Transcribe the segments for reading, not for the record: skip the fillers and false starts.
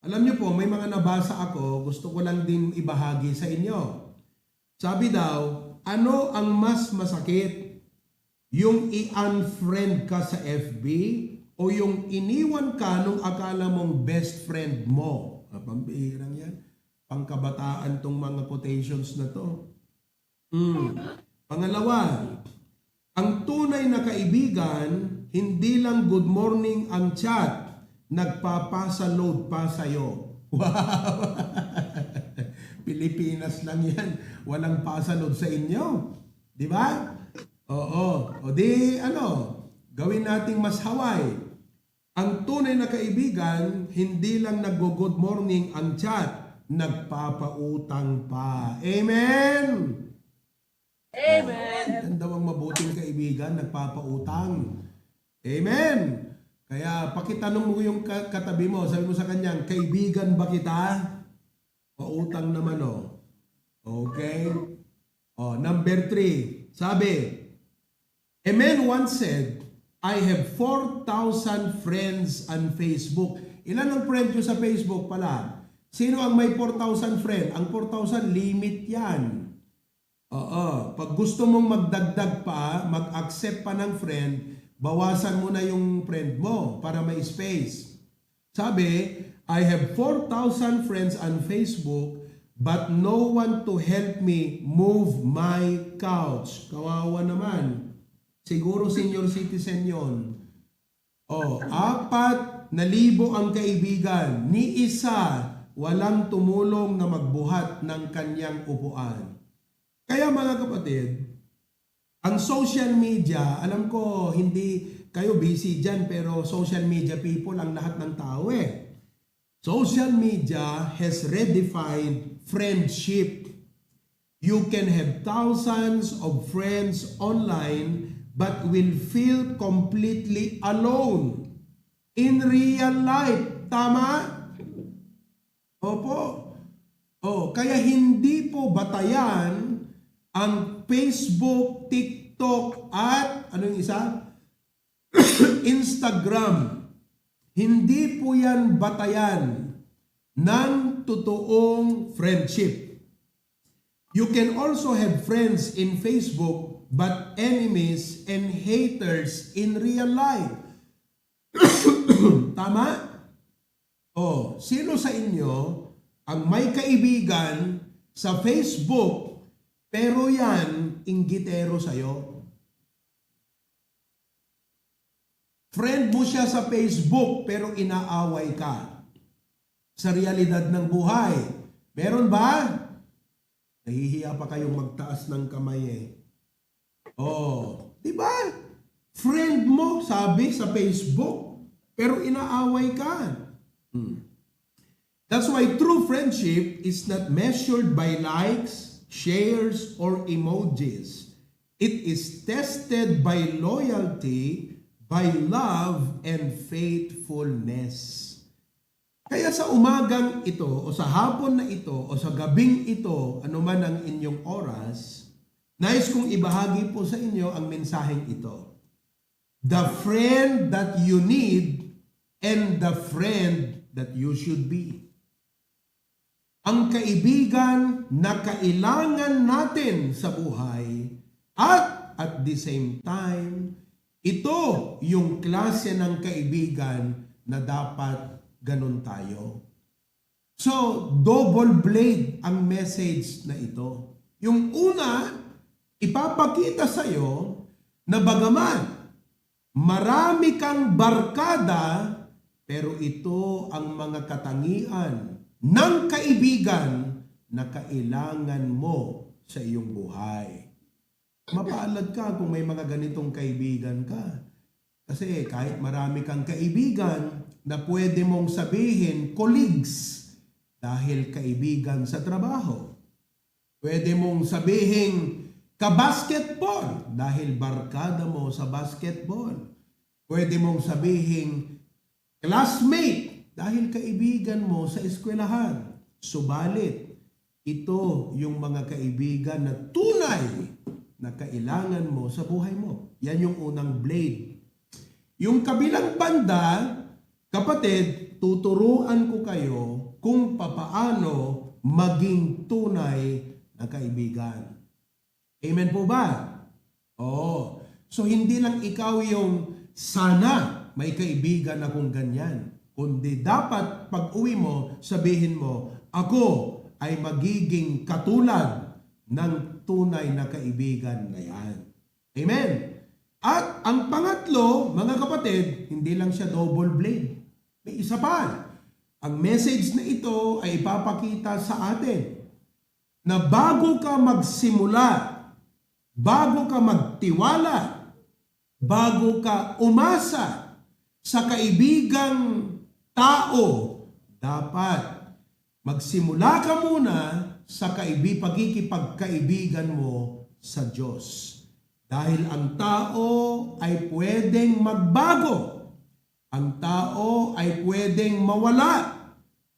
Alam niyo po, may mga nabasa ako, gusto ko lang din ibahagi sa inyo. Sabi daw, ano ang mas masakit? Yung i-unfriend ka sa FB o yung iniwan ka nung akala mong best friend mo? Pambihirang yan. Pangkabataan tong mga quotations na to. Pangalawa, ang tunay na kaibigan, hindi lang good morning ang chat, nagpapasa load pa sa'yo. Wow! Pilipinas lang yan. Walang pasa load sa inyo. Di ba? Oo. O di gawin nating mas Hawaii. Ang tunay na kaibigan, hindi lang nag-good morning ang chat, nagpapautang pa. Amen! Amen. Yan daw ang mabuting kaibigan, nagpapautang. Amen! Kaya pakitanong mo yung katabi mo, sabi mo sa kanyang, kaibigan ba kita? Pautang naman Okay? Number 3, sabi, a man once said, I have 4,000 friends on Facebook. Ilan ang friend ko sa Facebook pala? Sino ang may 4,000 friend? Ang 4,000 limit yan. Pag gusto mong magdagdag pa, mag-accept pa ng friend, bawasan mo na yung friend mo para may space. Sabi, I have 4,000 friends on Facebook, but no one to help me move my couch. Kawawa naman. Siguro senior citizen yon. 4,000 ang kaibigan. Ni isa, walang tumulong na magbuhat ng kanyang upuan. Kaya mga kapatid, ang social media, alam ko hindi kayo busy dyan, pero social media people ang lahat ng tao Social media has redefined friendship. You can have thousands of friends online but will feel completely alone in real life. Tama? Opo. Kaya hindi po batayan ang Facebook, TikTok at ano yung isa? Instagram. Hindi po yan batayan ng totoong friendship. You can also have friends in Facebook but enemies and haters in real life. Tama? Sino sa inyo ang may kaibigan sa Facebook pero yan inggitero sa'yo? Friend mo siya sa Facebook pero inaaway ka. Sa realidad ng buhay, meron ba? Nahihiya pa kayong magtaas ng kamay di ba? Friend mo, sabi sa Facebook, pero inaaway ka. That's why true friendship is not measured by likes, shares, or emojis. It is tested by loyalty, by love, and faithfulness. Kaya sa umagang ito, o sa hapon na ito, o sa gabing ito, anuman ang inyong oras, nais kong ibahagi po sa inyo ang mensaheng ito. The friend that you need and the friend that you should be. Ang kaibigan na kailangan natin sa buhay at the same time, ito yung klase ng kaibigan na dapat ganun tayo. So, double blade ang message na ito. Yung una, ipapakita sa'yo na bagaman marami kang barkada, pero ito ang mga katangian ng kaibigan na kailangan mo sa iyong buhay. Mapaalad ka kung may mga ganitong kaibigan ka. Kasi kahit marami kang kaibigan na pwede mong sabihin colleagues dahil kaibigan sa trabaho. Pwede mong sabihin kabasketball dahil barkada mo sa basketball. Pwede mong sabihin classmate dahil kaibigan mo sa eskwelahan. Subalit, ito yung mga kaibigan na tunay na kailangan mo sa buhay mo. Yan yung unang blade. Yung kabilang banda, Kapatid, tuturuan ko kayo kung papaano maging tunay na kaibigan. Amen po ba? Oo. So hindi lang ikaw yung sana may kaibigan akong ganyan, kundi dapat pag uwi mo, sabihin mo, ako ay magiging katulad ng tunay na kaibigan na yan. Amen? At ang pangatlo, mga kapatid, hindi lang siya double blade. May isa pa. Ang message na ito ay ipapakita sa atin na bago ka magsimula, bago ka magtiwala, bago ka umasa sa kaibigang tao, dapat magsimula ka muna sa pagkikipagkaibigan mo sa Diyos. Dahil ang tao ay pwedeng magbago. Ang tao ay pwedeng mawala,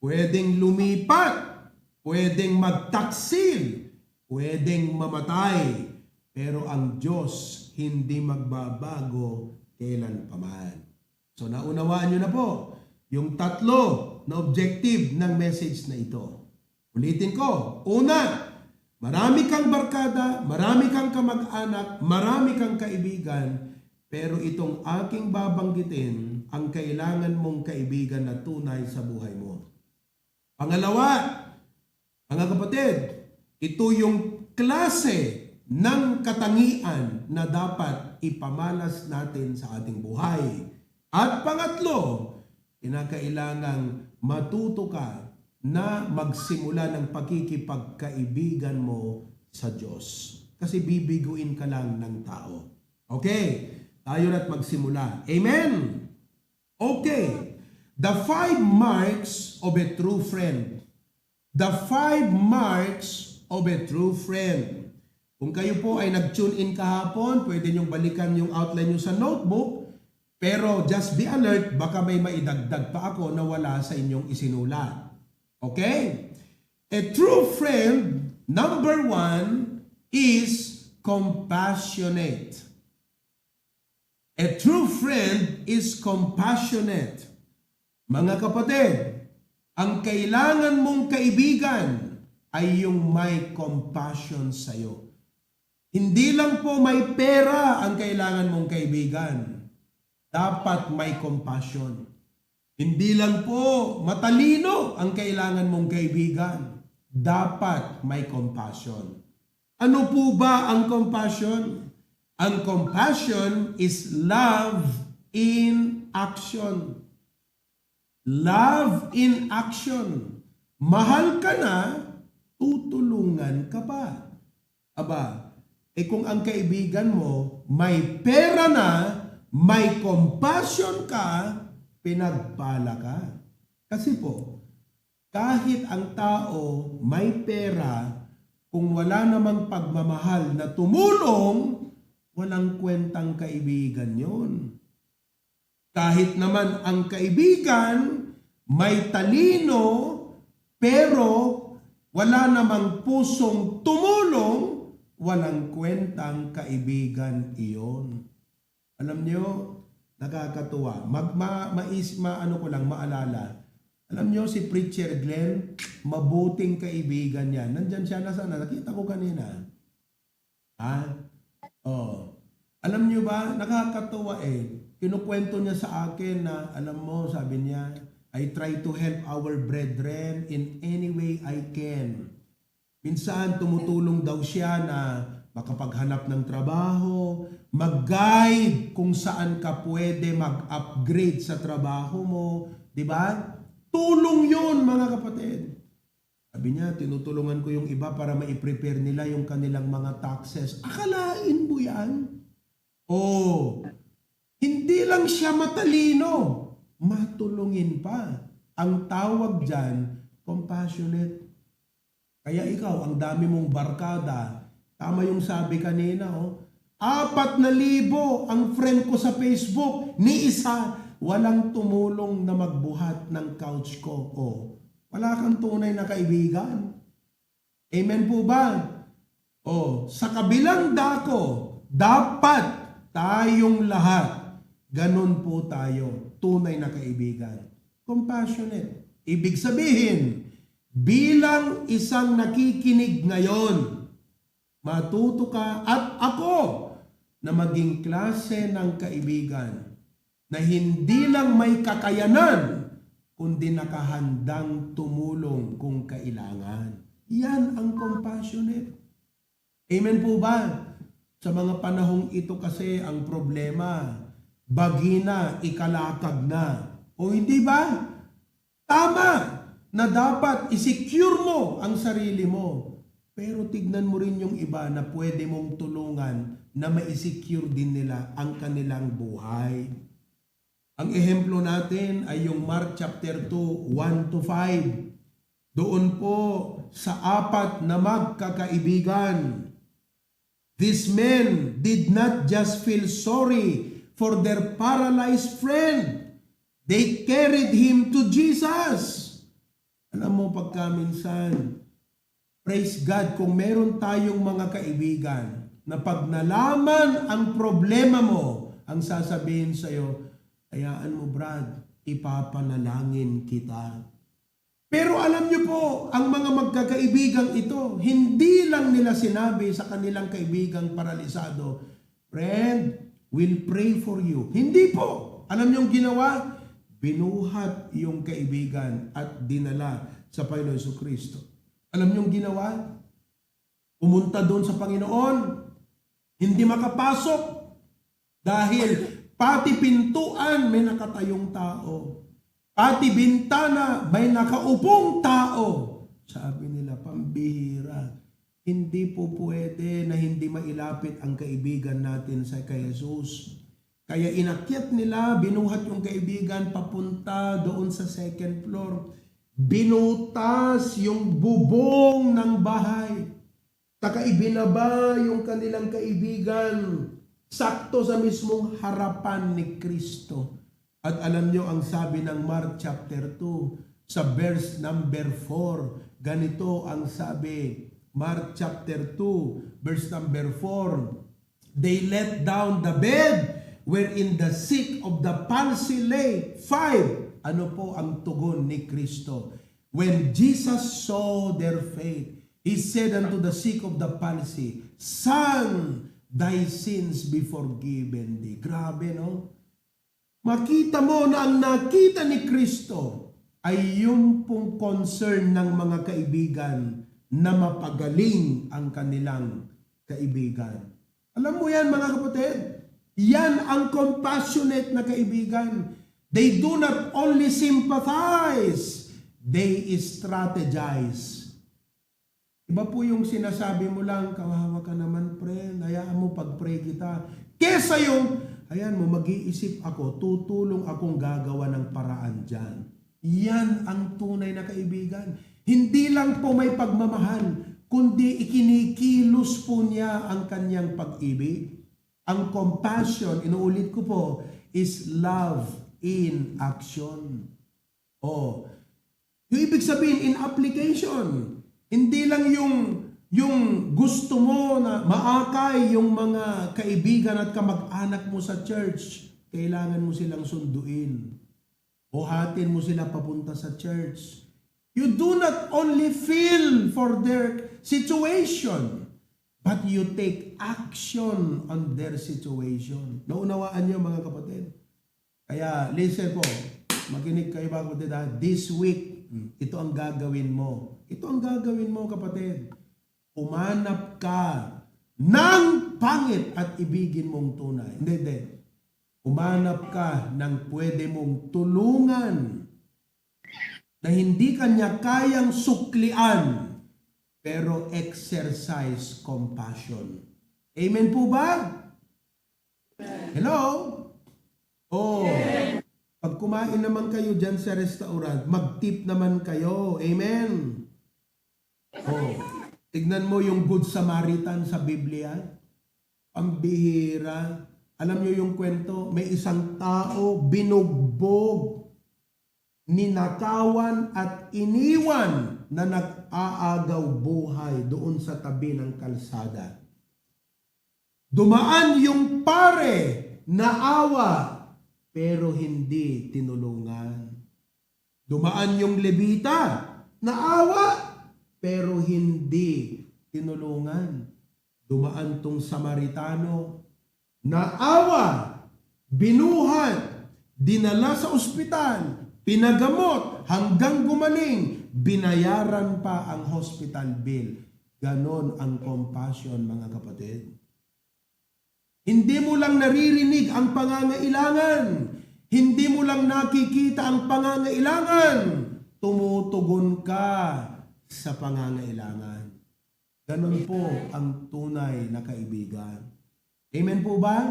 pwedeng lumipat, pwedeng magtaksil, pwedeng mamatay. Pero ang Diyos hindi magbabago kailanpaman. So naunawaan nyo na po yung tatlo na objective ng message na ito. Ulitin ko. Una, marami kang barkada, marami kang kamag-anak, marami kang kaibigan, pero itong aking babanggitin ang kailangan mong kaibigan na tunay sa buhay mo. Pangalawa, mga kapatid, ito yung klase ng katangian na dapat ipamalas natin sa ating buhay. At pangatlo, kinakailangang matuto ka na magsimula ng pagkikipagkaibigan mo sa Diyos. Kasi bibiguin ka lang ng tao. Okay, tayo na't magsimula. Amen? Okay, the 5 marks of a true friend. The 5 marks of a true friend. Kung kayo po ay nag-tune in kahapon, pwede niyong balikan yung outline niyo sa notebook. Pero just be alert, baka may maidagdag pa ako na wala sa inyong isinulat. Okay? A true friend, number 1, is compassionate. A true friend is compassionate. Mga kapatid, ang kailangan mong kaibigan ay yung may compassion sa'yo. Hindi lang po may pera ang kailangan mong kaibigan. Dapat may compassion. Hindi lang po matalino ang kailangan mong kaibigan. Dapat may compassion. Ano po ba ang compassion? Ang compassion is love in action. Love in action. Mahal ka na, tutulungan ka pa. Aba, kung ang kaibigan mo may pera na, may compassion ka, pinagpala ka. Kasi po, kahit ang tao may pera, kung wala namang pagmamahal na tumulong, walang kwentang kaibigan yon. Kahit naman ang kaibigan may talino, pero wala namang pusong tumulong, walang kwentang kaibigan iyon. Alam niyo, nakakatuwa. Maalala. Alam niyo si Preacher Glenn, mabuting kaibigan niya. Nandyan siya, nakita ko kanina. Alam niyo ba, nakakatuwa Kinukwento niya sa akin na, alam mo, sabi niya, I try to help our brethren in any way I can. Minsan tumutulong daw siya na makapaghanap ng trabaho, mag-guide kung saan ka pwede mag-upgrade sa trabaho mo, di ba? Tulong 'yon, mga kapatid. Sabi niya, tinutulungan ko yung iba para ma-prepare nila yung kanilang mga taxes. Akalain mo yan? Hindi lang siya matalino, matulungin pa. Ang tawag dyan, compassionate. Kaya ikaw, ang dami mong barkada, tama yung sabi kanina, 4,000 ang friend ko sa Facebook, ni isa, walang tumulong na magbuhat ng couch ko. Wala kang tunay na kaibigan. Amen po ba? Sa kabilang dako, dapat tayong lahat Ganon po tayo, tunay na kaibigan. Compassionate. Ibig sabihin, bilang isang nakikinig ngayon, matuto ka at ako na maging klase ng kaibigan na hindi lang may kakayanan, kundi nakahandang tumulong kung kailangan. Yan ang compassionate. Amen po ba? Sa mga panahong ito kasi ang problema, bagi na, ikalakag na. O hindi ba? Tama na dapat isecure mo ang sarili mo. Pero tignan mo rin yung iba na pwede mong tulungan na ma-secure din nila ang kanilang buhay. Ang ehemplo natin ay yung Mark chapter 2, 1-5. Doon po sa 4 na magkakaibigan. These men did not just feel sorry for their paralyzed friend. They carried him to Jesus. Alam mo, pagkaminsan, praise God kung meron tayong mga kaibigan na pag nalaman ang problema mo, ang sasabihin sa'yo, hayaan mo Brad, ipapanalangin kita. Pero alam niyo po, ang mga magkakaibigang ito, hindi lang nila sinabi sa kanilang kaibigang paralisado, friend, we'll pray for you. Hindi po. Alam niyo ang ginawa? Binuhat yung kaibigan at dinala sa Panginoon Jesucristo. Alam niyo ang ginawa? Pumunta doon sa Panginoon, hindi makapasok dahil pati pintuan may nakatayong tao. Pati bintana, may nakaupong tao. Sabi nila, pambihira. Hindi po pwede na hindi mailapit ang kaibigan natin sa kay Jesus. Kaya inakyat nila, binuhat yung kaibigan papunta doon sa second floor. Binutas yung bubong ng bahay. Saka ibinaba yung kanilang kaibigan sakto sa mismong harapan ni Kristo. At alam nyo ang sabi ng Mark chapter 2 sa verse number 4. Ganito ang sabi, Mark chapter 2 verse number 4. They let down the bed wherein the sick of the palsy lay. 5. Ano po ang tugon ni Kristo? When Jesus saw their faith, He said unto the sick of the palsy, Son, thy sins be forgiven thee. Grabe, no? Makita mo na ang nakita ni Kristo ay yung pong concern ng mga kaibigan na mapagaling ang kanilang kaibigan. Alam mo yan mga kapatid? Yan ang compassionate na kaibigan. They do not only sympathize, they strategize. Iba po yung sinasabi mo lang, kawawa ka naman friend, hayaan mo pag-pray kita. Kesa yung, ayan mo, mag-iisip ako, tutulong akong gagawa ng paraan dyan. Yan ang tunay na kaibigan. Hindi lang po may pagmamahal, kundi ikinikilos po niya ang kanyang pag-ibig. Ang compassion, inuulit ko po, is love in action. Oh, yung ibig sabihin in application. Hindi lang yung gusto mo na maakay yung mga kaibigan at kamag-anak mo sa church, kailangan mo silang sunduin. O hatin mo sila papunta sa church. You do not only feel for their situation, but you take action on their situation. Naunawaan niyo mga kapatid? Kaya listen po, makinig kayo mga kapatid ha. This week, ito ang gagawin mo. Ito ang gagawin mo kapatid. Umanap ka ng pangit at ibigin mong tunay. Hindi. Umanap ka ng pwede mong tulungan na hindi kanya kayang suklian pero exercise compassion. Amen po ba? Hello? Oh. Pag kumain naman kayo dyan sa restaurant, mag-tip naman kayo. Amen? Oh, tignan mo yung Good Samaritan sa Biblia. Ang bihira. Alam nyo yung kwento? May isang tao binugbog, ninakawan at iniwan na nag-aagaw buhay doon sa tabi ng kalsada. Dumaan yung pare na awa pero hindi tinulungan. Dumaan yung Levita, naawa, pero hindi tinulungan. Dumaan tong Samaritano, naawa, binuhat, dinala sa ospital, pinagamot hanggang gumaling, binayaran pa ang hospital bill. Ganon ang compassion, mga kapatid. Hindi mo lang naririnig ang pangangailangan. Hindi mo lang nakikita ang pangangailangan. Tumutugon ka sa pangangailangan. Ganon po ang tunay na kaibigan. Amen po ba?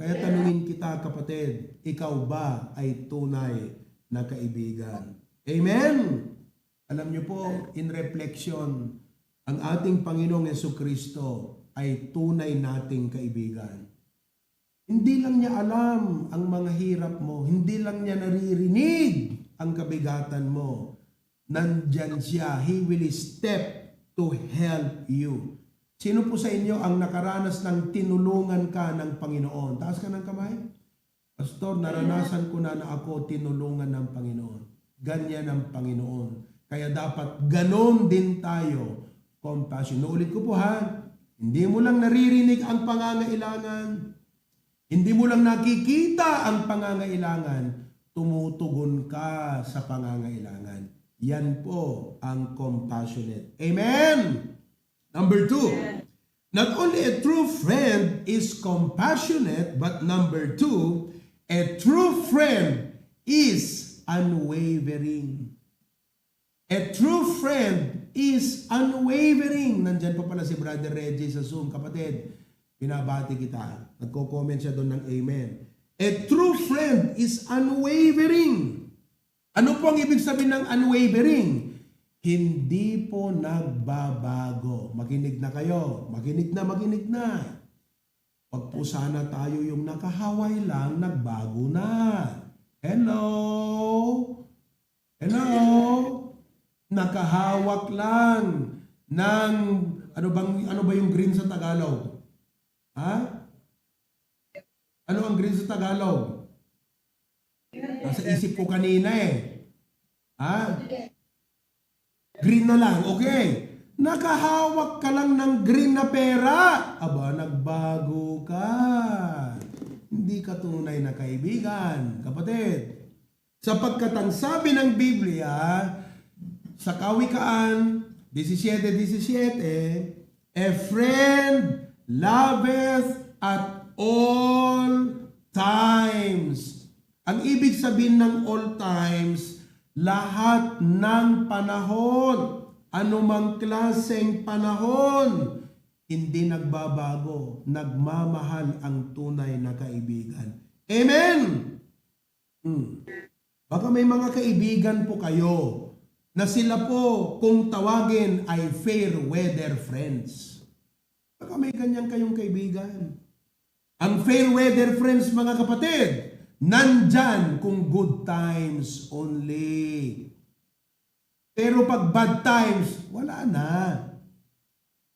Kaya tanungin kita, kapatid, ikaw ba ay tunay na kaibigan? Amen? Alam niyo po, in reflection, ang ating Panginoong Jesucristo ay tunay nating kaibigan. Hindi lang niya alam ang mga hirap mo. Hindi lang niya naririnig ang kabigatan mo. Nandyan siya. He will step to help you. Sino po sa inyo ang nakaranas ng tinulungan ka ng Panginoon? Taas ka ng kamay. Pastor, naranasan ko na ako tinulungan ng Panginoon. Ganyan ang Panginoon. Kaya dapat ganon din tayo. Compassion. Naulit ko po ha. Hindi mo lang naririnig ang pangangailangan. Hindi mo lang nakikita ang pangangailangan. Tumutugon ka sa pangangailangan. Yan po ang compassionate. Amen! Number 2, not only a true friend is compassionate, but number 2, a true friend is unwavering. A true friend is unwavering. Nandyan pa pala si Brother Reggie sa Zoom. Kapatid, binabati kita. Nagko-comment siya doon ng amen. A true friend is unwavering. Ano po ang ibig sabihin ng unwavering? Hindi po nagbabago. Makinig na kayo. Makinig na. Wag po sana tayo yung nakahaway lang, nagbago na. Hello? Nakahawak lang ng ano ba yung green sa Tagalog? Ha? Ano ang green sa Tagalog? Nasa isip ko kanina eh. Ha? Green na lang, okay. Nakahawak ka lang ng green na pera. Aba, nagbago ka. Hindi ka tunay na kaibigan, kapatid. Sapagkat ang sabi ng Biblia, sa Kawikaan 17:17, a friend loveth at all times. Ang ibig sabihin ng all times, lahat ng panahon, anumang klaseng panahon, hindi nagbabago, nagmamahal ang tunay na kaibigan. Amen! Baka may mga kaibigan po kayo na sila po, kung tawagin, ay fair weather friends. Baka may ganyan kayong kaibigan. Ang fair weather friends, mga kapatid, nandyan kung good times only. Pero pag bad times, wala na.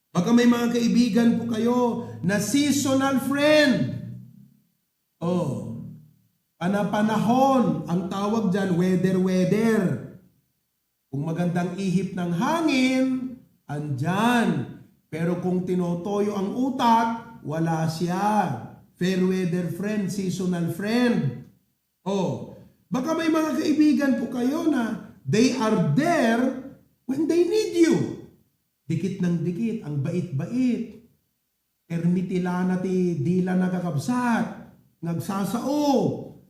Baka may mga kaibigan po kayo na seasonal friend. Panapanahon, ang tawag dyan, weather. Kung magandang ihip ng hangin, andyan. Pero kung tinotoyo ang utak, wala siya. Fair weather friend, seasonal friend. Baka may mga kaibigan po kayo na they are there when they need you. Dikit ng dikit, ang bait-bait. Ermitilana ti dila nakakabsat, nagsasao,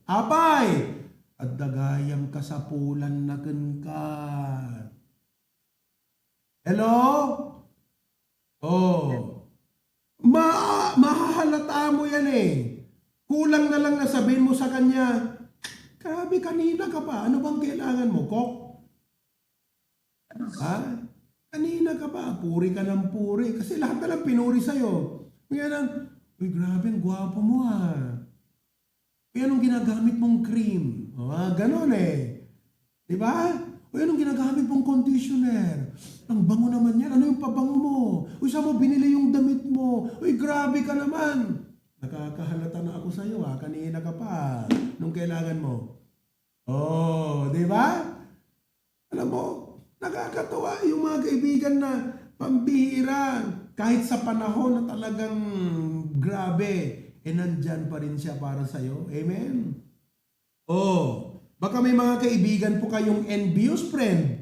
apay, at dagayam kasapulan na ka. Hello? Mahahalata mo yan eh. Kulang na lang na sabihin mo sa kanya, grabe, kanina ka pa. Ano bang kailangan mo? Kok? Ha? Kanina ka pa. Puri ka ng puri. Kasi lahat na lang pinuri sa'yo. Kaya lang, uy, grabe, ang gwapo mo ha. Uy, anong ginagamit mong cream? Ganon eh. Diba? Uy, anong ginagamit mong conditioner? Ang bango naman yan. Ano yung pabango mo? Uy, saan mo binili yung damit mo? Uy, grabe ka naman. Nakakahalata na ako sa iyo, kanina ka pa. Nung kailangan mo. Oh, di ba? Alam mo, nakakatuwa yung mga kaibigan na pambihira. Kahit sa panahon na talagang grabe, nandyan pa rin siya para sa iyo. Amen? Oh, baka may mga kaibigan po kayong envious friend.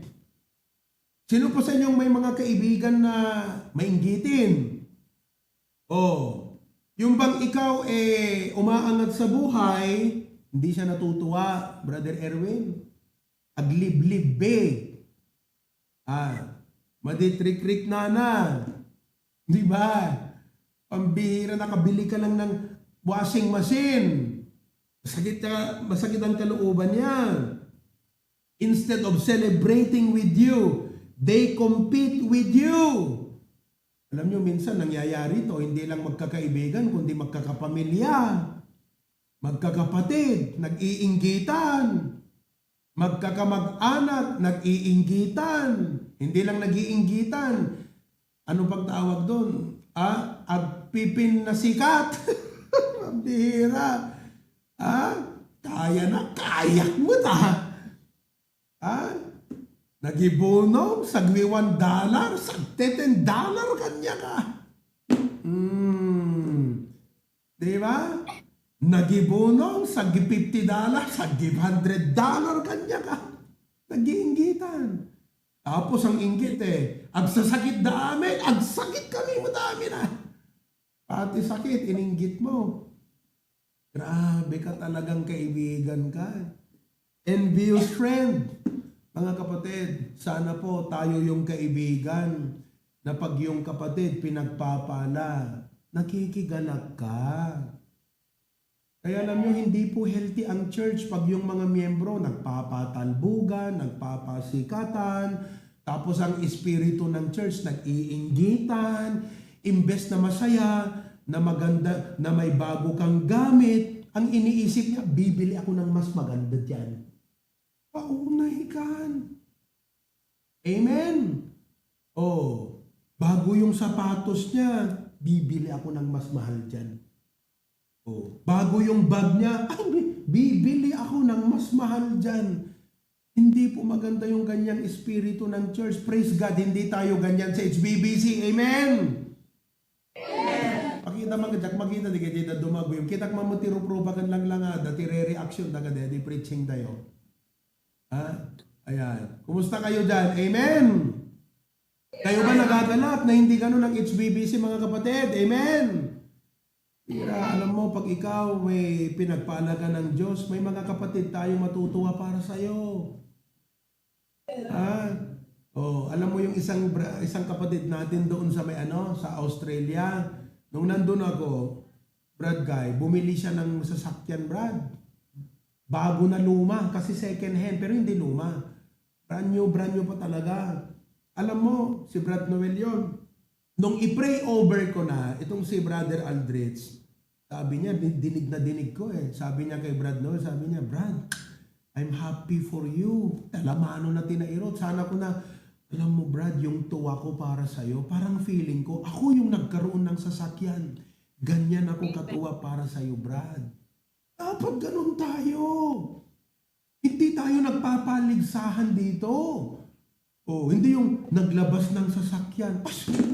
Sino po sa inyong may mga kaibigan na mainggitin? Oh, yung bang ikaw umaangat sa buhay, hindi siya natutuwa, Brother Erwin? Aglib-libbe. Maditrik-rik na. Di ba? Pambihira, nakabili ka lang ng washing machine. Masakit ang kalooban niya. Instead of celebrating with you, they compete with you. Alam nyo, minsan nangyayari to, hindi lang magkakaibigan, kundi magkakapamilya, magkakapatid, nag-iinggitan, magkakamag-anak, nag-iinggitan, hindi lang nag-iinggitan. Ano pang tawag doon? Agpipin na sikat. Mabira. Kaya na, kaya mo ta. Nagibunom, sagwi $1, sagte $10 kanya ka. Diba? Nagibunom, sagwi $50, sagwi $100 kanya ka. Nag-iinggitan. Tapos ang inggit agsasakit dami, agsakit kami madami na. Pati sakit, ininggit mo. Grabe ka talagang kaibigan ka. Envious friend. Mga kapatid, sana po tayo yung kaibigan na pag yung kapatid pinagpapala, nakikigalak ka. Kaya alam nyo, hindi po healthy ang church pag yung mga miyembro nagpapatalbugan, nagpapasikatan, tapos ang espiritu ng church nag-iinggitan, imbes na masaya, na maganda, na may bago kang gamit, ang iniisip niya, bibili ako ng mas maganda dyan. Paunahikan. Amen? Bago yung sapatos niya, bibili ako ng mas mahal dyan. Bago yung bag niya, bibili ako ng mas mahal dyan. Hindi po maganda yung ganyang espiritu ng church. Praise God, hindi tayo ganyan sa HBBC. Amen? Pakita mga jak, makita di kaya dumago yung kita mamutirupropakan lang dati re-reaction daga di preaching tayo. Ayan. Kumusta kayo dyan? Amen? Kayo ba nagagalak na hindi ganun ang HBBC mga kapatid? Amen? Alam mo, pag ikaw may pinagpala ka ng Diyos, may mga kapatid tayo matutuwa para sa'yo. Alam mo yung isang kapatid natin doon sa sa Australia, nung nandun ako, Brad Guy, bumili siya ng sasakyan, Brad. Bago na luma, kasi second hand, pero hindi luma. Brand new pa talaga. Alam mo, si Brad Noel yon. Nung i-pray over ko na, itong si Brother Aldrich, sabi niya, dinig na dinig ko Sabi niya kay Brad Noel, sabi niya, Brad, I'm happy for you. Talamano na tinairot. Sana ko na, alam mo Brad, yung tuwa ko para sa'yo, parang feeling ko, ako yung nagkaroon ng sasakyan. Ganyan ako katuwa para sa'yo, Brad. Dapat ganun tayo. Hindi tayo nagpapaligsahan dito. Hindi yung naglabas ng sasakyan.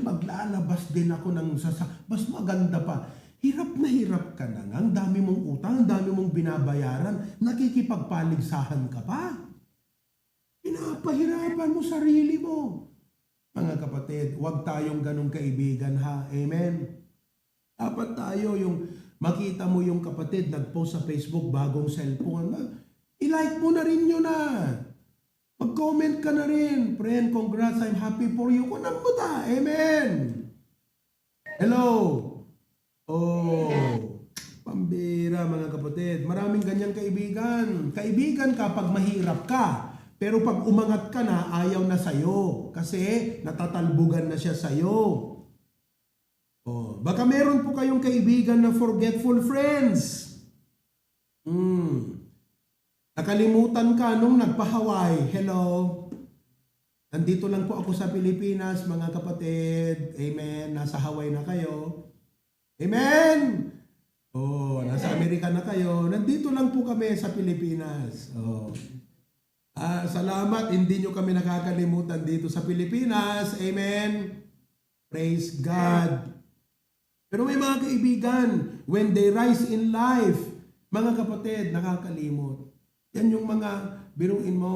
Maglalabas din ako ng sasakyan. Mas maganda pa. Hirap na hirap ka na nga. Ang dami mong utang, ang dami mong binabayaran. Nakikipagpaligsahan ka pa. Pinapahirapan mo sarili mo. Mga kapatid, huwag tayong ganong kaibigan ha. Amen? Dapat tayo yung makita mo yung kapatid nag-post sa Facebook bagong cellphone. I-like mo na rin yun mag-comment ka na rin. Friend, congrats, I'm happy for you. Kunang mo ta. Amen. Hello. Pambira mga kapatid. Maraming ganyang kaibigan. Kaibigan ka pag mahirap ka. Pero pag umangat ka na, ayaw na sa'yo. Kasi natatalbugan na siya sa'yo. Baka meron po kayong kaibigan na forgetful friends. Nakalimutan ka nung nagpa-Hawaii. Hello. Nandito lang po ako sa Pilipinas, mga kapatid. Amen. Nasa Hawaii na kayo. Amen. Oh, nasa Amerika na kayo. Nandito lang po kami sa Pilipinas. Oh. Salamat, hindi nyo kami nakakalimutan dito sa Pilipinas. Amen. Praise God. Pero may mga kaibigan, when they rise in life, mga kapatid, nakakalimot. Yan yung mga, biruin mo,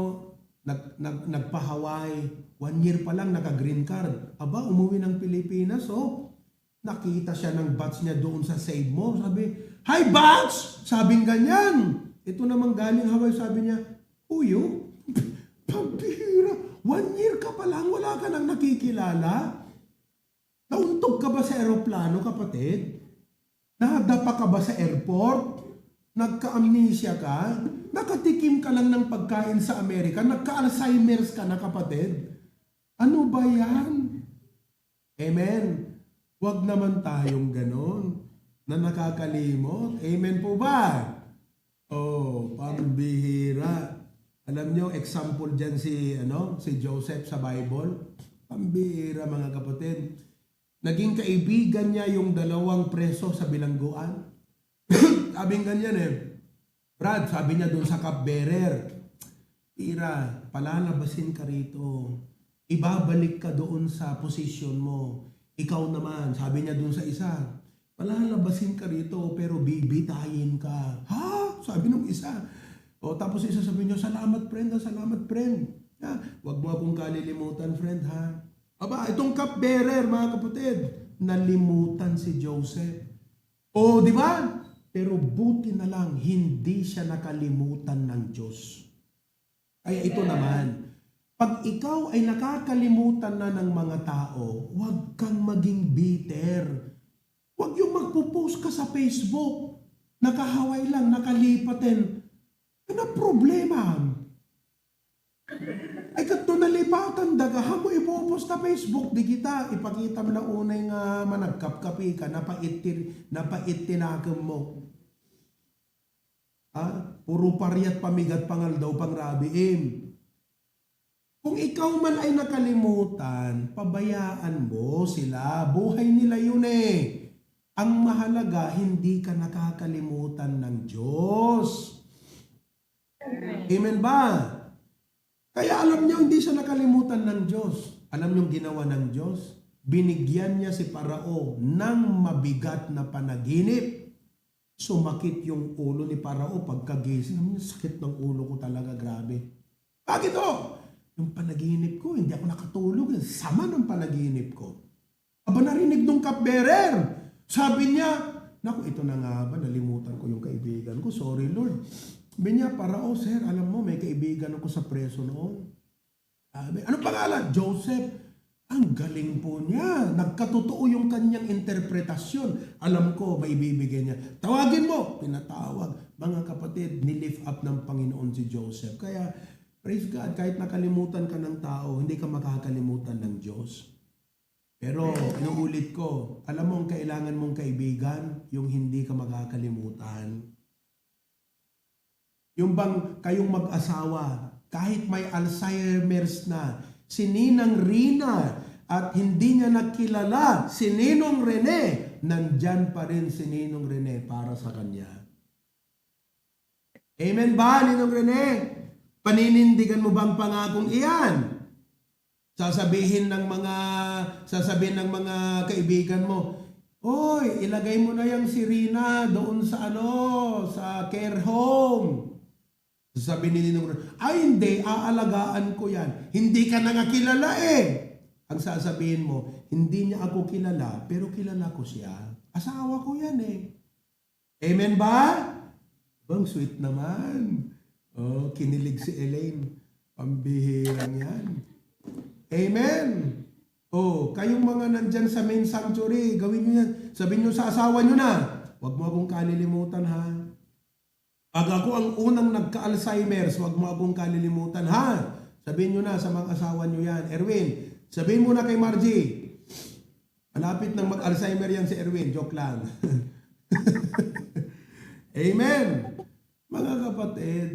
nagpa-Hawaii, 1 year pa lang, naka-green card. Aba, umuwi ng Pilipinas, oh. Nakita siya ng batch niya doon sa Save Mo. Sabi, "Hi, batch!" Sabing ganyan. Ito namang galing Hawaii, sabi niya, "Uyo, pambihira, 1 year ka pa lang, wala ka nang nakikilala? Nauntog ka ba sa eroplano, kapatid? Nadapa ka ba sa airport? Nagka-amnesia ka? Nakatikim ka lang ng pagkain sa Amerika? Nagka-Alzheimer's ka na, kapatid? Ano ba yan?" Amen. Huwag naman tayong ganon na nakakalimot. Amen po ba? Oh, pambihira. Alam nyo, example dyan si Joseph sa Bible. Pambihira, mga kapatid. Naging kaibigan niya yung 2 preso sa bilangguan. Sabing ganyan Brad, sabi niya doon sa cupbearer, "Ira, palalabasin ka rito. Ibabalik ka doon sa posisyon mo. Ikaw naman," sabi niya doon sa isa, "palalabasin ka rito pero bibitayin ka." "Ha?" sabi nung isa. O tapos isa sabi niya, "Salamat friend, salamat friend. Huwag mo akong kalilimutan friend ha." Aba, itong cupbearer, mga kapatid, nalimutan si Joseph. O, di ba? Pero buti na lang, hindi siya nakalimutan ng Diyos. Kaya ito naman, pag ikaw ay nakakalimutan na ng mga tao, huwag kang maging bitter. Huwag yung magpo-post ka sa Facebook, nakahaway lang, nakalipatin. Ano problema? Ay kato nalipatan daga mo ipopost sa Facebook di kita ipakita mo na unay nga managkapkapi ka napaitinakam mo. Puro pariyat pamigat pangal daw pang rabiim. Kung ikaw man ay nakalimutan, pabayaan mo sila. Buhay nila yun Ang mahalaga, hindi ka nakakalimutan ng Diyos. Amen ba? Kaya alam niyo, hindi siya nakalimutan ng Diyos. Alam niyo ginawa ng Diyos? Binigyan niya si Parao ng mabigat na panaginip. Sumakit yung ulo ni Parao pagkagising. Sakit ng ulo ko talaga, grabe. Bakit yung panaginip ko, hindi ako nakatulog. Sama ng panaginip ko. Aba, narinig nung cupbearer. Sabi niya, "Naku, ito na nga ba, nalimutan ko yung kaibigan ko. Sorry, Lord." Sabi niya, "Parao, sir, alam mo, may kaibigan ako sa preso noon." Ano pangalan? "Joseph." Ang galing po niya. Nagkatotoo yung kanyang interpretasyon. Alam ko, maibibigay niya. "Tawagin mo." Pinatawag. Mga kapatid, nilift up ng Panginoon si Joseph. Kaya, praise God, kahit nakalimutan ka ng tao, hindi ka makakalimutan ng Diyos. Pero, inuulit ko, alam mo ang kailangan mong kaibigan, yung hindi ka makakalimutan. Yung bang kayong mag-asawa, kahit may Alzheimer's na, si Ninang Rina at hindi niya nakilala si Ninong Rene, nandyan pa rin si Ninong Rene para sa kanya. Amen ba, Ninong Rene? Paninindigan mo bang pangakong iyan? Sasabihin ng mga kaibigan mo, "Oy, ilagay mo na yang si Rina doon sa sa care home." Sabi ni Ninong Rene, "Ay hindi, aalagaan ko yan. Hindi ka na nga kilala Ang sasabihin mo, "Hindi niya ako kilala, pero kilala ko siya. Asawa ko yan Amen ba? Bang sweet naman. Kinilig si Elaine. Pambihirang yan. Amen. Kayong mga nandyan sa main sanctuary, gawin nyo yan. Sabihin nyo sa asawa nyo na, "Huwag mo akong kalilimutan ha. Pag ako ang unang nagka-Alzheimer's, huwag mo akong kalilimutan ha." Sabihin nyo na sa mga asawa nyo yan. Erwin, sabihin mo na kay Margie. Malapit nang mag-Alzheimer yan si Erwin. Joke lang. Amen. Mga kapatid,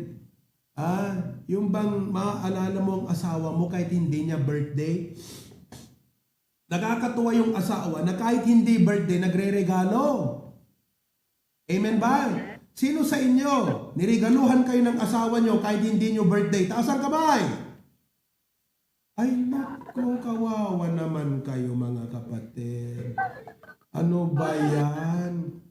yung bang maaalala mo ang asawa mo kahit hindi niya birthday? Nakakatuwa yung asawa na kahit hindi birthday, nagre-regalo. Amen ba? Sino sa inyo, niregaluhan kayo ng asawa nyo kahit hindi nyo birthday? Taas ang kamay! Ay, naku, kawawa naman kayo mga kapatid. Ano ba yan?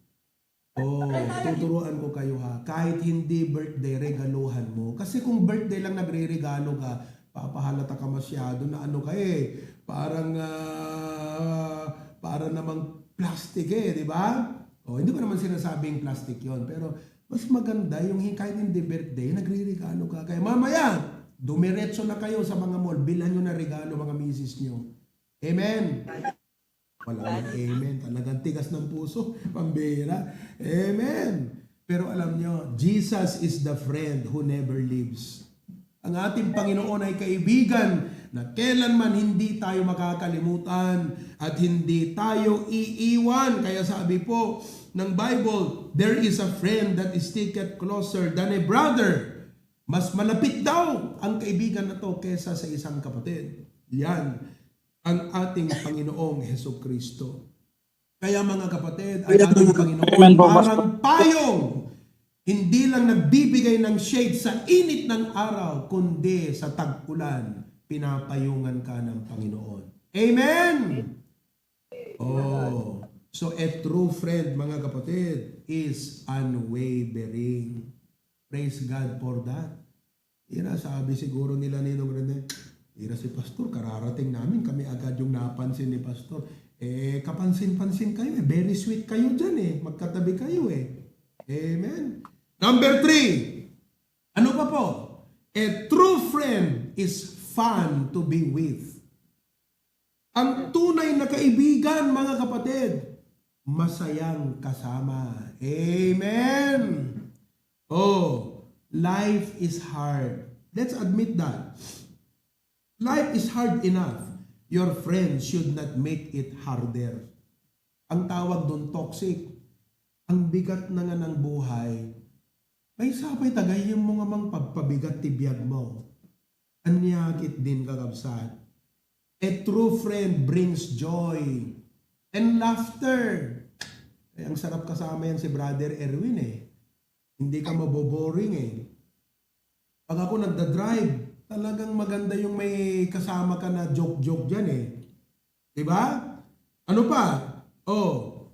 Oh, tuturuan ko kayo ha. Kahit hindi birthday, regaluhan mo. Kasi kung birthday lang nagre-regalo ka, papahalata ka masyado na ano ka eh. Para namang plastic eh, di ba? Oh, hindi ko naman sinasabing plastic yon, pero mas maganda yung kahit hindi birthday, nagre-regalo ka. Kaya mamaya, dumiretso na kayo sa mga mall, bilhan nyo na regalo mga misis nyo. Amen? Wala nang amen. Talagang tigas ng puso. Pambira. Amen. Pero alam nyo, Jesus is the friend who never leaves. Ang ating Panginoon ay kaibigan na kailanman hindi tayo makakalimutan at hindi tayo iiwan. Kaya sabi po ng Bible, there is a friend that is sticketh closer than a brother. Mas malapit daw ang kaibigan na to kesa sa isang kapatid. Yan ang ating Panginoong Hesukristo. Kaya mga kapatid, ang ating Panginoon parang payong. Hindi lang nagbibigay ng shade sa init ng araw, kundi sa tag-ulan, pinapayungan ka ng Panginoon. Amen! Oh, so a true friend, mga kapatid, is unwavering. Praise God for that. Sabi siguro nila ni Nong Rene, si Pastor, kararating namin, kami agad yung napansin ni Pastor. Kapansin-pansin kayo very sweet kayo dyan magkatabi kayo Amen. Number 3, ano pa po? A true friend is fun to be with. Ang tunay na kaibigan, mga kapatid, masayang kasama. Amen. Oh, life is hard. Let's admit that. Life is hard enough. Your friends should not make it harder. Ang tawag doon, toxic. Ang bigat na nga ng buhay, may sabay tagayin mo nga mang pagpabigat tibiyag mo. Anyakit din kakabsat. A true friend brings joy and laughter. Ay, ang sarap kasama yan si Brother Erwin Hindi ka maboboring Pag ako nagda-drive, talagang maganda yung may kasama ka na joke-joke dyan Diba? Ano pa?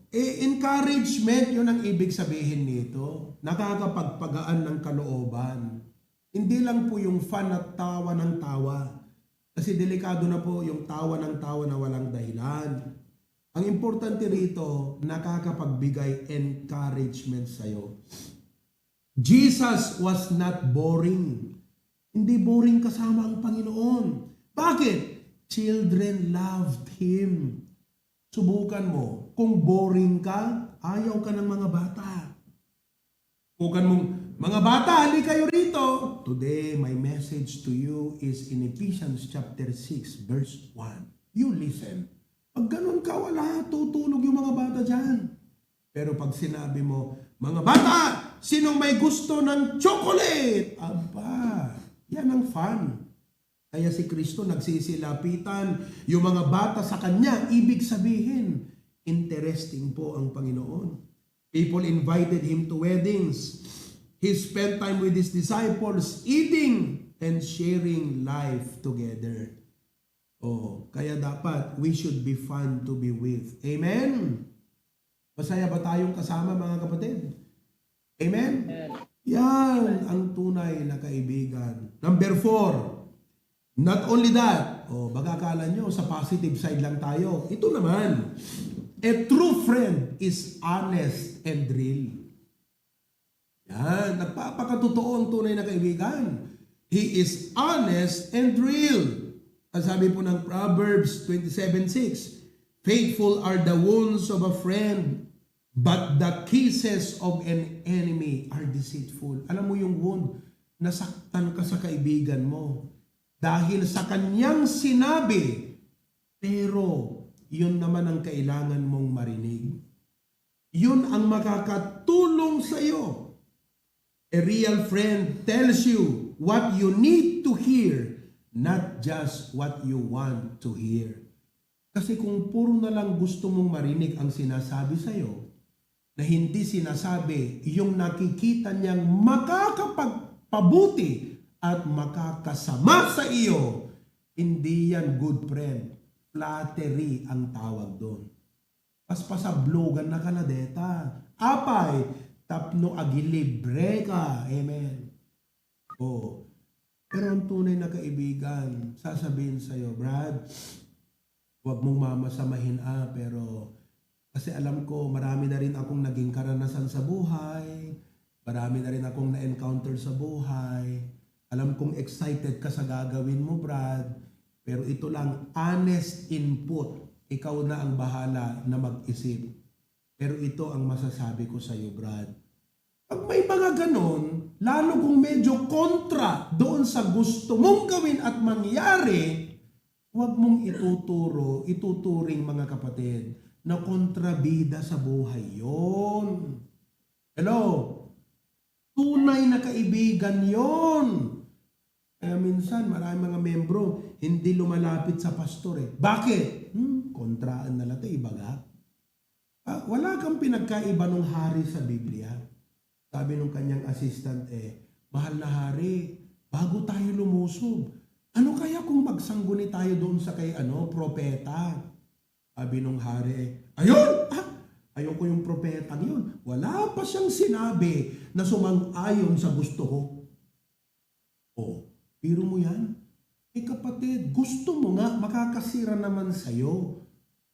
Encouragement, yun ang ibig sabihin nito. Nakakapagpagaan ng kalooban. Hindi lang po yung fun at tawa ng tawa. Kasi delikado na po yung tawa ng tawa na walang dahilan. Ang importante rito, nakakapagbigay encouragement sa'yo. Jesus was not boring. Hindi boring kasama ang Panginoon. Bakit? Children loved Him. Subukan mo. Kung boring ka, ayaw ka ng mga bata. Subukan mong, mga bata, hali kayo rito. Today, my message to you is in Ephesians chapter 6, verse 1. You listen. Pag ganun ka, wala, tutulog yung mga bata dyan. Pero pag sinabi mo, mga bata, sinong may gusto ng chocolate? Aba, yan ang fun. Kaya si Kristo nagsisilapitan yung mga bata sa Kanya. Ibig sabihin, interesting po ang Panginoon. People invited Him to weddings. He spent time with His disciples, eating and sharing life together. Kaya dapat, we should be fun to be with. Amen? Masaya ba tayong kasama, mga kapatid? Amen? Yan ang tunay na kaibigan. Number 4, not only that, baka akala nyo sa positive side lang tayo. Ito naman, a true friend is honest and real. Yan, nagpapakatotoo ang tunay na kaibigan. He is honest and real. Ang sabi po ng Proverbs 27:6, faithful are the wounds of a friend, but the kisses of an enemy are deceitful. Alam mo yung wound, nasaktan ka sa kaibigan mo dahil sa kanyang sinabi, pero yun naman ang kailangan mong marinig. Yun ang makakatulong sa iyo. A real friend tells you what you need to hear, not just what you want to hear. Kasi kung puro na lang gusto mong marinig ang sinasabi sa iyo, na hindi sinasabi yung nakikita niyang makakapagpabuti at makakasama sa iyo, hindi yan good friend. Flattery ang tawag doon. Paspasablogan na ka na deta. Apay, tapno agilibre ka. Amen. Oh. Pero ang tunay na kaibigan, sasabihin sa'yo, Brad, huwag mong mamasamahin pero kasi alam ko, marami na rin akong naging karanasan sa buhay, marami na rin akong na-encounter sa buhay, alam kong excited ka sa gagawin mo, Brad, pero ito lang, honest input. Ikaw na ang bahala na mag-isip. Pero ito ang masasabi ko sa iyo, Brad. Pag may mga ganon, lalo kung medyo kontra doon sa gusto mong gawin at mangyari, huwag mong ituturing mga kapatid, na kontrabida sa buhay yon. Hello? Tunay na kaibigan yon. Kaya minsan, maraming mga membro, hindi lumalapit sa pastor eh. Bakit? Kontraan na lang ito, ibaga. Wala kang pinagkaiba ng hari sa Biblia. Sabi nung kanyang assistant mahal na hari, bago tayo lumusob, ano kaya kung magsangguni tayo doon sa kay propeta? Sabi nung hari, ayun! Ayoko yung propetang yun. Wala pa siyang sinabi na sumang-ayon sa gusto ko. Biro mo yan? Kapatid, gusto mo nga, makakasira naman sa'yo.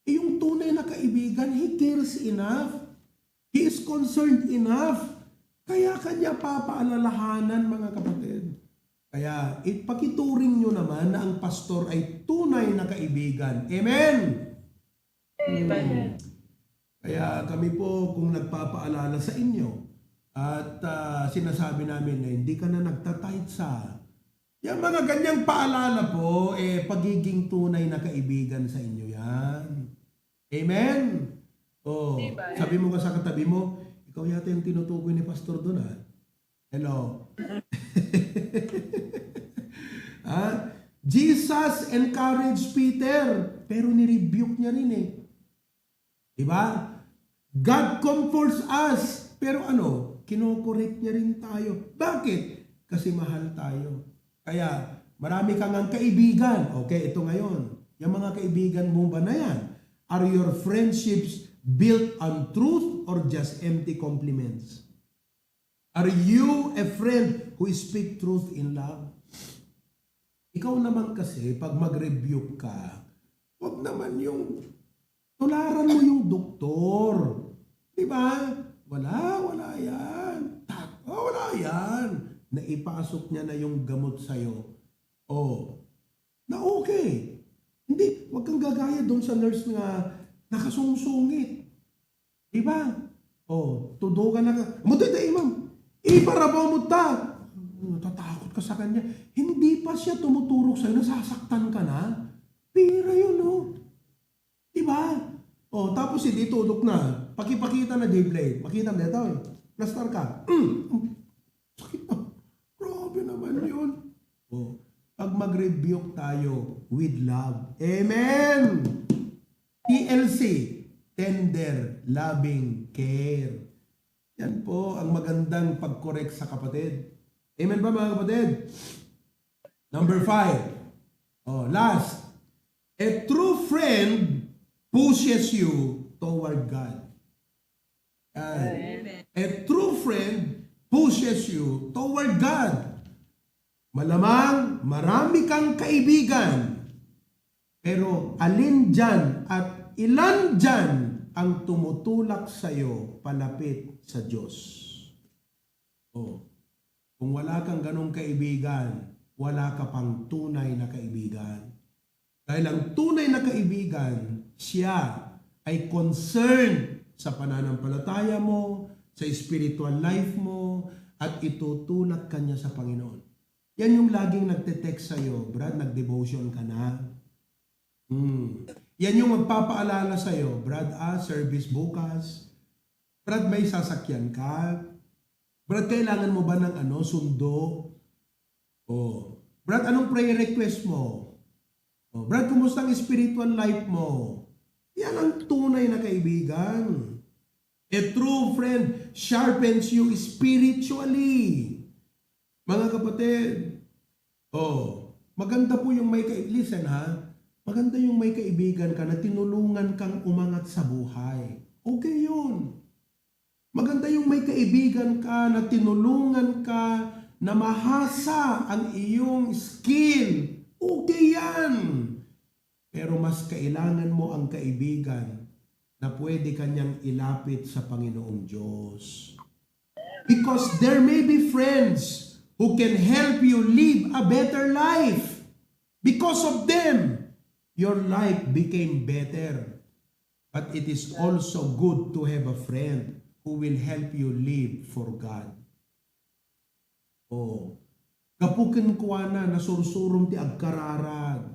Yung tunay na kaibigan, he cares enough. He is concerned enough. Kaya kanya papaalalahanan, mga kapatid. Kaya, ipakituring nyo naman na ang pastor ay tunay na kaibigan. Amen? Amen. Kaya kami po, kung nagpapaalala sa inyo, at sinasabi namin na hindi ka na nagtatahit sa yung mga ganyang paalala po, pagiging tunay na kaibigan sa inyo yan. Amen? Sabi mo ka sa katabi mo, ikaw yata yung tinutukoy ni Pastor doon, Hello? Jesus encouraged Peter, pero nirebuke niya rin Diba? God comforts us, pero kinokorek niya rin tayo. Bakit? Kasi mahal tayo. Kaya, marami kang ang kaibigan. Okay, ito ngayon. Yung mga kaibigan mo ba na yan? Are your friendships built on truth or just empty compliments? Are you a friend who speak truth in love? Ikaw naman kasi, pag mag-rebuke ka, huwag naman yung tularan mo yung doktor. Diba? Wala yan. Wala yan. Naipasok niya na yung gamot sa'yo. Na okay. Hindi, huwag kang gagaya doon sa nurse na nakasungsungit. Diba? Tudo ka na ka. Mutay, ma'am. Iparabaw mo ta. Natatakot ka sa kanya. Hindi pa siya tumuturok sa'yo. Nasasaktan ka na. Pira yun, Diba? Tapos hindi tudok na. Pakipakita na J-Blade. Makita mo dito, Nastar ka. Sakit na. Grabe naman yun. Pag mag-rebuke tayo with love. Amen! TLC, tender, loving, care. Yan po ang magandang pag-correct sa kapatid. Amen ba mga kapatid? Number 5. Last. A true friend pushes you toward God. Amen. A true friend pushes you toward God. Malamang marami kang kaibigan, pero alin dyan at ilan dyan ang tumutulak sa'yo palapit sa Diyos? Kung wala kang ganong kaibigan, wala ka pang tunay na kaibigan. Dahil ang tunay na kaibigan, siya ay concerned sa pananampalataya mo, sa spiritual life mo, at itutulak ka niya sa Panginoon. Yan yung laging nagte-text sa'yo, Brad, nag-devotion ka na. Yan yung magpapaalala sa'yo, Brad, service bukas. Brad, may sasakyan ka. Brad, kailangan mo ba ng sundo? Brad, anong prayer request mo? Brad, kumusta ang spiritual life mo? Yan ang tunay na kaibigan. A true friend sharpens you spiritually. Mga kapatid, maganda po yung listen ha, maganda yung may kaibigan ka na tinulungan kang umangat sa buhay. Okay yun. Maganda yung may kaibigan ka na tinulungan ka na mahasa ang iyong skill. Okay yan. Pero mas kailangan mo ang kaibigan na pwede kanyang ilapit sa Panginoong Diyos. Because there may be friends who can help you live a better life. Because of them, your life became better. But it is also good to have a friend who will help you live for God. Kapukin kuha na nasursurom ti agkararag.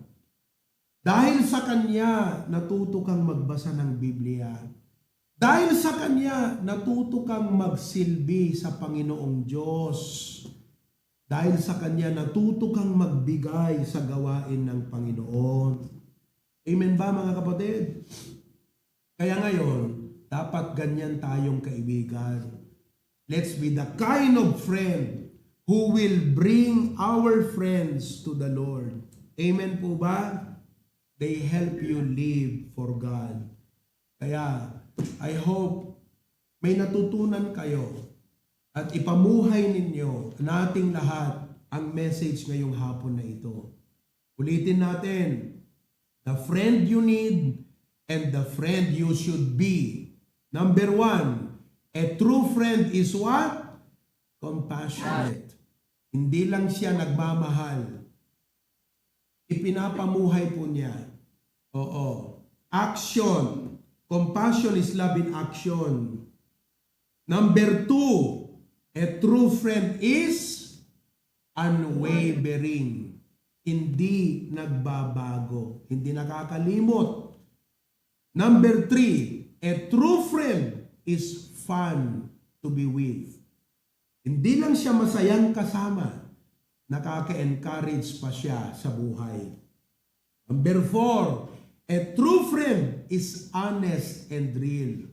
Dahil sa Kanya, natuto kang magbasa ng Biblia. Dahil sa Kanya, natuto kang magsilbi sa Panginoong Diyos. Dahil sa Kanya, natuto kang magbigay sa gawain ng Panginoon. Amen ba mga kapatid? Kaya ngayon, dapat ganyan tayong kaibigan. Let's be the kind of friend who will bring our friends to the Lord. Amen po ba? They help you live for God. Kaya, I hope may natutunan kayo at ipamuhay ninyo nating lahat ang message ngayong hapon na ito. Ulitin natin, the friend you need and the friend you should be. Number 1, a true friend is what? Compassionate. Hindi lang siya nagmamahal. Ipinapamuhay po niya. Action. Compassion is love in action. Number 2, a true friend is unwavering. Hindi nagbabago. Hindi nakakalimot. Number 3, a true friend is fun to be with. Hindi lang siya masayang kasama, nakaka-encourage pa siya sa buhay. Number 4, a true friend is honest and real.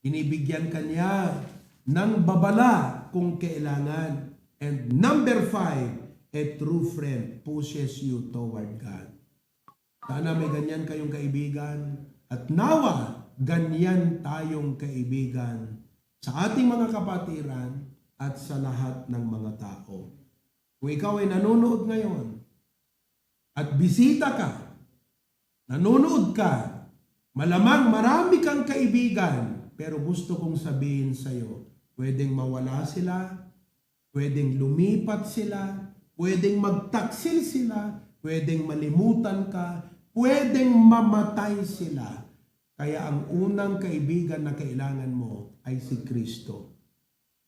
Binibigyan ka niya ng babala kung kailangan. And number 5, a true friend pushes you toward God. Sana may ganyan kayong kaibigan. At nawa, ganyan tayong kaibigan sa ating mga kapatiran at sa lahat ng mga tao. Kung ikaw ay nanonood ngayon at bisita ka, nanonood ka, malamang marami kang kaibigan, pero gusto kong sabihin sa iyo, pwedeng mawala sila, pwedeng lumipat sila, pwedeng magtaksil sila, pwedeng malimutan ka, pwedeng mamatay sila. Kaya ang unang kaibigan na kailangan mo ay si Kristo.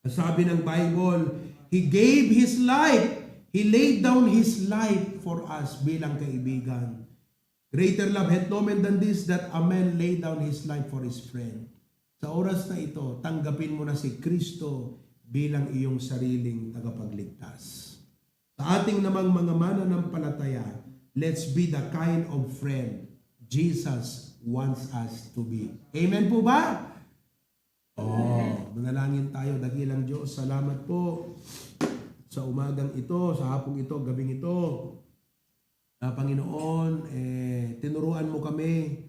Sabi ng Bible, He gave His life. He laid down His life for us bilang kaibigan. Greater love hath no man than this, that a man lay down his life for his friend. Sa oras na ito, tanggapin mo na si Kristo bilang iyong sariling tagapagligtas. Sa ating namang mga mananampalataya, let's be the kind of friend Jesus wants us to be. Amen po ba? Manalangin tayo, dakilang Diyos. Salamat po sa umagang ito, sa hapong ito, gabing ito. Panginoon, tinuruan mo kami.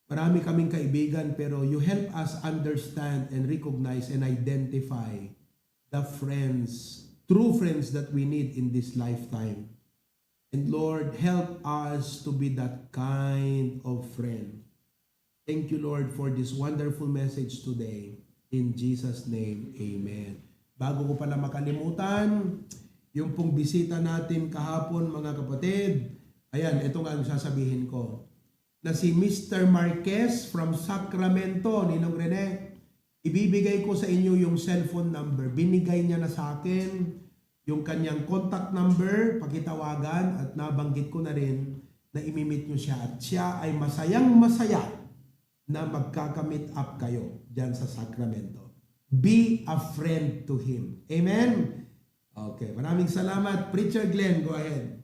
Marami kaming kaibigan, pero you help us understand and recognize and identify the friends, true friends that we need in this lifetime. And Lord, help us to be that kind of friend. Thank you, Lord, for this wonderful message today. In Jesus' name, amen. Bago ko pala makalimutan, yung pong bisita natin kahapon, mga kapatid, ayan, ito nga ang sasabihin ko. Na si Mr. Marquez from Sacramento, Ninong Rene, ibibigay ko sa inyo yung cellphone number. Binigay niya na sa akin yung kanyang contact number, pakitawagan, at nabanggit ko na rin na imimit nyo siya. At siya ay masayang masaya na magkakamit up kayo dyan sa Sacramento. Be a friend to him. Amen? Okay, maraming salamat. Preacher Glenn, go ahead.